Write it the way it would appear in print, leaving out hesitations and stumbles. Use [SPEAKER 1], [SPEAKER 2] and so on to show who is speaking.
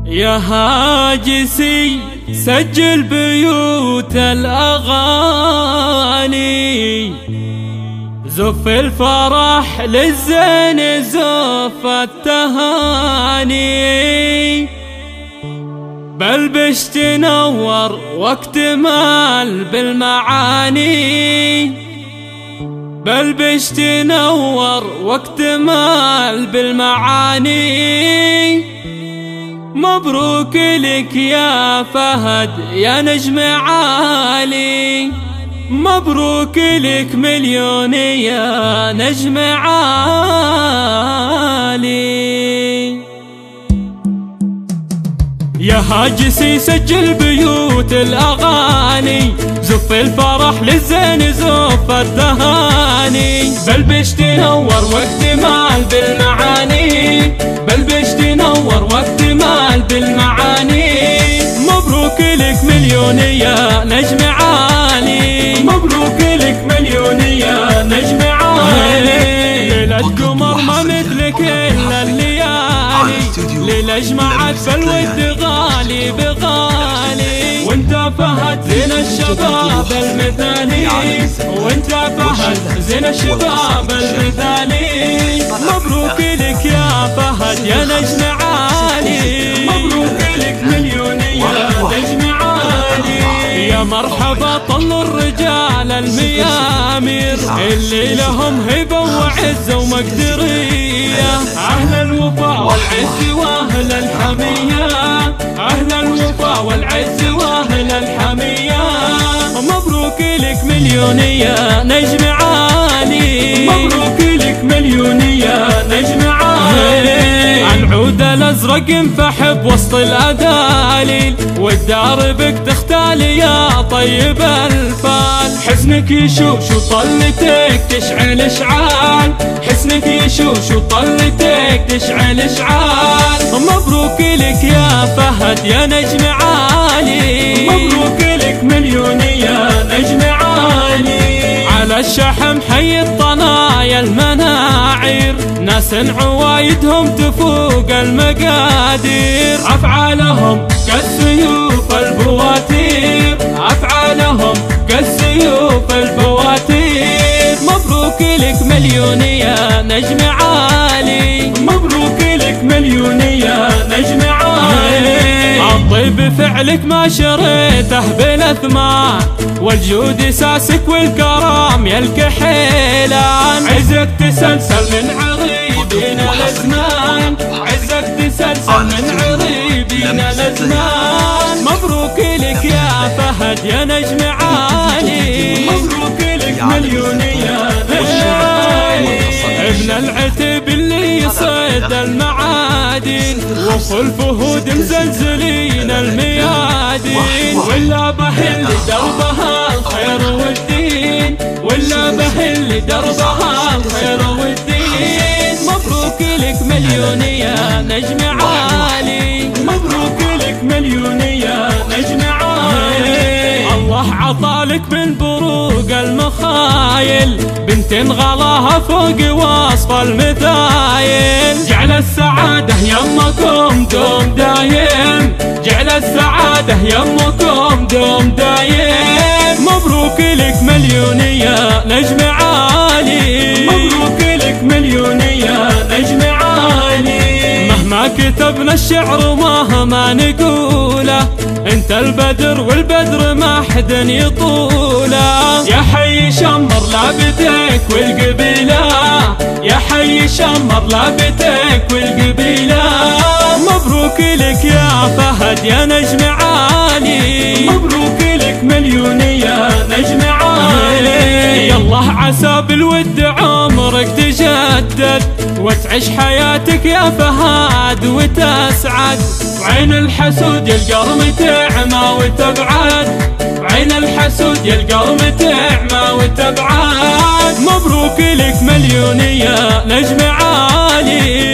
[SPEAKER 1] يا هاجسي سجل بيوت الأغاني، زف الفرح للزين زف التهاني، بلبش تنور واكتمال بالمعاني، بلبش تنور واكتمال بالمعاني. مبروك لك يا فهد يا نجم عالي، مبروك لك مليون يا نجم عالي. يا هاجسي سجل بيوت الأغاني، زف الفرح للزين زف التهاني، بلبش تنور واكتمال بالمعاني، بلبش تنور واكتمال بالمعاني. مبروك لك مليون يا نجم عالي، مبروك لك مليون يا نجم عالي. ليلة قمر ما مثلك إلا الليالي، ليلة جمعت بالود غالي بغالي، وانت فهد زين الشباب المثالي، وانت فهد زين الشباب المثالي. مبروك لك يا فهد يا نجم عالي، مبروك لك مليون يا نجم عالي. يا مرحبا طلوا الرجال الميامير اللي لهم هبة وعزة ومقدرية، أهل الوفا والعز وأهل الحمية، أهل الوفا والعز وأهل الحمية. مبروك لك مليون يا نجم عالي، مبروك لك مليون يا نجم عالي. العود الأزرق انفحب وسط الأداليل، والدار بك تختالي يا طيب الفال. حسنك يشوش وطلتك تشعل اشعال، حسنك يشوش وطلتك تشعل اشعال. مبروك لك يا فهد يا نجم عالي، مبروك لك مليون يا نجم عالي. على الشحم حي الطنايا المناعير، ناس عوايدهم تفوق المقادير، أفعالهم كالسيوف البواتير، أفعالهم كالسيوف البواتير. مبروك لك مليون يا نجم عالي، مبروك لك مليون يا نجم عالي. الطيب فعلك ما شريته بالاثمان، والجود ساسك والكرام يا الكحيلان. عزك تسلسل من عريبين الازمان، عزك تسلسل من عريبين الازمان. مبروك لك يا فهد يا نجم عالي، مبروك لك مليون يا نجم عالي. ابن العتب اللي يصيد المعادن، وخلفه مزلزلين الميادين، ولا بهل دربها الخير والدين، ولا بهل دربها الخير والدين. مبروك لك مليون يا نجم عالي، مبروك لك مليون يا نجم عالي. الله عطالك من بروق المخايل بنت غلاها فوق وصف المثايل، جعل السعادة يمكم دوم دايم، جعل السعادة يمكم دوم دايم. مبروك لك مليون يا نجم عالي، مبروك لك مليون يا نجم عالي. مهما كتبنا الشعر ومهما نقوله، انت البدر والبدر ما حد يطوله. يا حي شمر لابتك والقبيله، يا حي شمر لابتك والقبيله. مبروك لك يا فهد يا نجم عالي، مبروك لك مليون يا نجم عالي. يالله عسى بالود عمرك تجدد، وتعيش حياتك يا فهد وتسعد، وعين الحسود يلقرم تعمى وتبعد، وعين الحسود يلقرم تعمى وتبعد. مبروك لك مليون يا نجم عالي،